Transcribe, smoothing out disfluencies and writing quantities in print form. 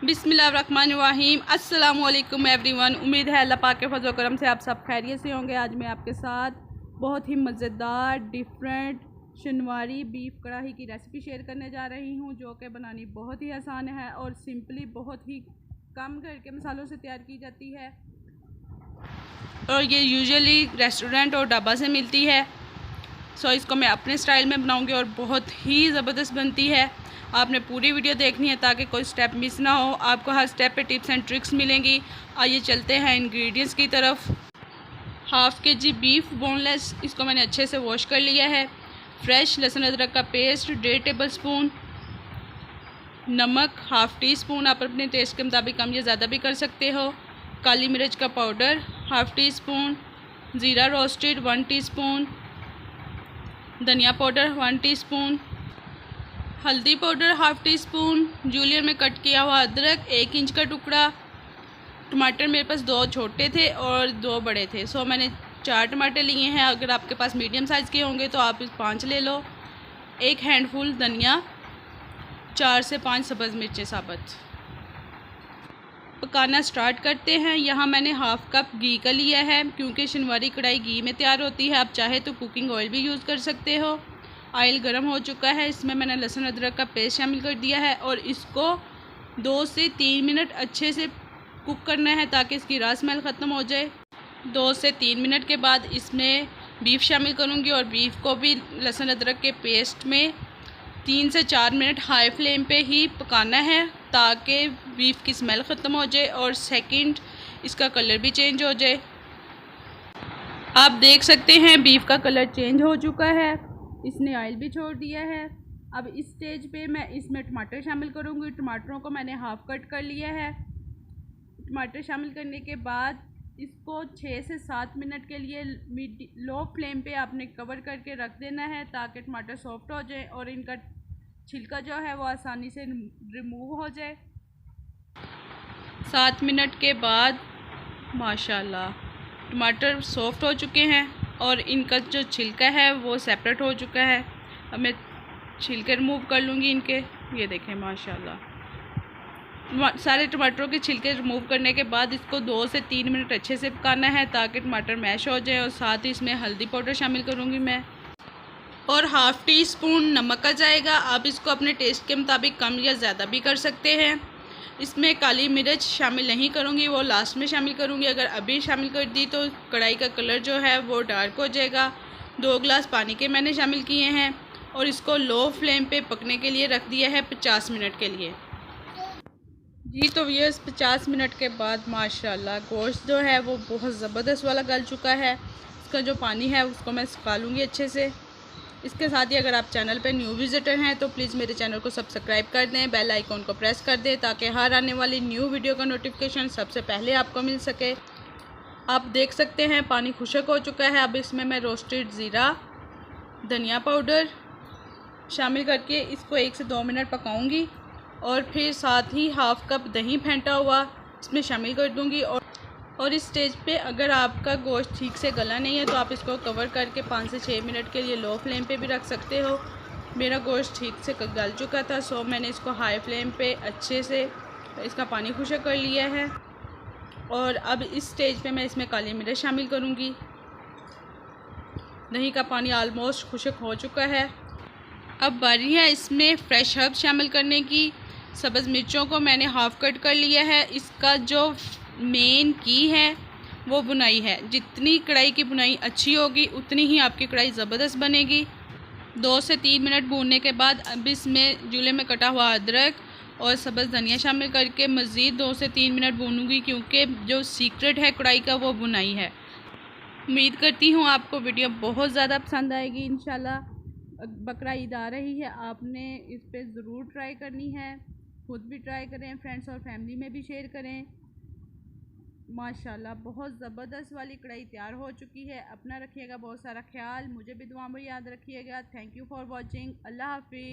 बिस्मिल्लाहिर्रहमानिर्रहीम। अस्सलामुअलैकुम एवरीवन। उम्मीद है अल्लाह पाक के फज़ल करम से आप सब खैरियत से होंगे। आज मैं आपके साथ बहुत ही मज़ेदार डिफरेंट शनवारी बीफ कढ़ाई की रेसिपी शेयर करने जा रही हूँ, जो कि बनानी बहुत ही आसान है और सिंपली बहुत ही कम घर के मसालों से तैयार की जाती है और ये यूजुअली रेस्टोरेंट और ढाबा से मिलती है। सो इसको मैं अपने स्टाइल में बनाऊंगी और बहुत ही ज़बरदस्त बनती है। आपने पूरी वीडियो देखनी है ताकि कोई स्टेप मिस ना हो। आपको हर स्टेप पे टिप्स एंड ट्रिक्स मिलेंगी। आइए चलते हैं इंग्रेडिएंट्स की तरफ। हाफ़ के जी बीफ बोनलेस, इसको मैंने अच्छे से वॉश कर लिया है। फ्रेश लहसुन अदरक का पेस्ट 1.5 टेबल स्पून। नमक हाफ़ टी स्पून, आप अपने टेस्ट के मुताबिक कम या ज़्यादा भी कर सकते हो। काली मिर्च का पाउडर हाफ़ टी स्पून। ज़ीरा रोस्टेड 1 टीस्पून। धनिया पाउडर 1 टीस्पून। हल्दी powder half teaspoon. Julienne में कट किया हुआ अदरक 1 इंच का टुकड़ा। टमाटर मेरे पास 2 छोटे थे और 2 बड़े थे, सो मैंने 4 टमाटर लिए हैं। अगर आपके पास मीडियम साइज़ के होंगे तो आप 5 ले लो। 1 हैंडफुल धनिया, 4 से 5 सब्ज़ मिर्चें साबुत। पकाना स्टार्ट करते हैं। यहाँ मैंने हाफ़ कप घी का लिया है, क्योंकि शनवारी कढ़ाई घी में तैयार होती है। आप चाहे तो कुकिंग ऑयल भी यूज़ कर सकते हो। ऑयल गर्म हो चुका है, इसमें मैंने लहसुन अदरक का पेस्ट शामिल कर दिया है और इसको 2 से 3 मिनट अच्छे से कुक करना है ताकि इसकी रॉ स्मेल ख़त्म हो जाए। 2 से 3 मिनट के बाद इसमें बीफ शामिल करूँगी और बीफ को भी लहसुन अदरक के पेस्ट में 3 से 4 मिनट हाई फ्लेम पे ही पकाना है ताकि बीफ की स्मेल ख़त्म हो जाए और सेकंड इसका कलर भी चेंज हो जाए। आप देख सकते हैं बीफ का कलर चेंज हो चुका है, इसने ऑयल भी छोड़ दिया है। अब इस स्टेज पे मैं इसमें टमाटर शामिल करूँगी। टमाटरों को मैंने हाफ़ कट कर लिया है। टमाटर शामिल करने के बाद इसको 6 से 7 मिनट के लिए लो फ्लेम पे आपने कवर करके रख देना है ताकि टमाटर सॉफ्ट हो जाए और इनका छिलका जो है वो आसानी से रिमूव हो जाए। 7 मिनट के बाद माशाल्लाह टमाटर सॉफ्ट हो चुके हैं और इनका जो छिलका है वो सेपरेट हो चुका है। अब मैं छिलके रिमूव कर लूँगी इनके। ये देखें माशाल्लाह सारे टमाटरों के छिलके रिमूव करने के बाद इसको 2 से 3 मिनट अच्छे से पकाना है ताकि टमाटर मैश हो जाए। और साथ ही इसमें हल्दी पाउडर शामिल करूँगी मैं और हाफ़ टी स्पून नमक आ जाएगा। आप इसको अपने टेस्ट के मुताबिक कम या ज़्यादा भी कर सकते हैं। इसमें काली मिर्च शामिल नहीं करूँगी, वो लास्ट में शामिल करूँगी। अगर अभी शामिल कर दी तो कढ़ाई का कलर जो है वो डार्क हो जाएगा। 2 गिलास पानी के मैंने शामिल किए हैं और इसको लो फ्लेम पे पकने के लिए रख दिया है 50 मिनट के लिए। जी तो व्यूअर्स 50 मिनट के बाद माशाल्लाह गोश्त जो है वो बहुत ज़बरदस्त वाला गल चुका है। इसका जो पानी है उसको मैं सुखा लूँगी अच्छे से। इसके साथ ही अगर आप चैनल पर न्यू विज़िटर हैं तो प्लीज़ मेरे चैनल को सब्सक्राइब कर दें, बेल आइकॉन को प्रेस कर दें ताकि हर आने वाली न्यू वीडियो का नोटिफिकेशन सबसे पहले आपको मिल सके। आप देख सकते हैं पानी खुश्क हो चुका है। अब इसमें मैं रोस्टेड ज़ीरा, धनिया पाउडर शामिल करके इसको 1 से 2 मिनट पकाऊंगी और फिर साथ ही हाफ़ कप दही फेंटा हुआ इसमें शामिल कर दूंगी। और इस स्टेज पे अगर आपका गोश्त ठीक से गला नहीं है तो आप इसको कवर करके 5 से 6 मिनट के लिए लो फ्लेम पे भी रख सकते हो। मेरा गोश्त ठीक से गल चुका था, सो मैंने इसको हाई फ्लेम पे अच्छे से इसका पानी खुश्क कर लिया है। और अब इस स्टेज पे मैं इसमें काली मिर्च शामिल करूँगी। दही का पानी आलमोस्ट खुश्क हो चुका है। अब बारी है इसमें फ्रेश हर्ब शामिल करने की। सब्ज़ मिर्चों को मैंने हाफ़ कट कर लिया है। इसका जो मेन की है वो बुनाई है। जितनी कढ़ाई की बुनाई अच्छी होगी उतनी ही आपकी कढ़ाई ज़बरदस्त बनेगी। 2 से 3 मिनट भूनने के बाद अब इसमें जूले में कटा हुआ अदरक और सब्ज़ धनिया शामिल करके मज़ीद 2 से 3 मिनट भूनूंगी, क्योंकि जो सीक्रेट है कढ़ाई का वो बुनाई है। उम्मीद करती हूँ आपको वीडियो बहुत ज़्यादा पसंद आएगी इंशाल्लाह। बकरा ईद आ रही है, आपने इस पे ज़रूर ट्राई करनी है। खुद भी ट्राई करें, फ्रेंड्स और फैमिली में भी शेयर करें। माशाल्लाह बहुत ज़बरदस्त वाली कढ़ाई तैयार हो चुकी है। अपना रखिएगा बहुत सारा ख्याल, मुझे भी दुआ में याद रखिएगा। Thank you for watching. अल्लाह हाफिज़।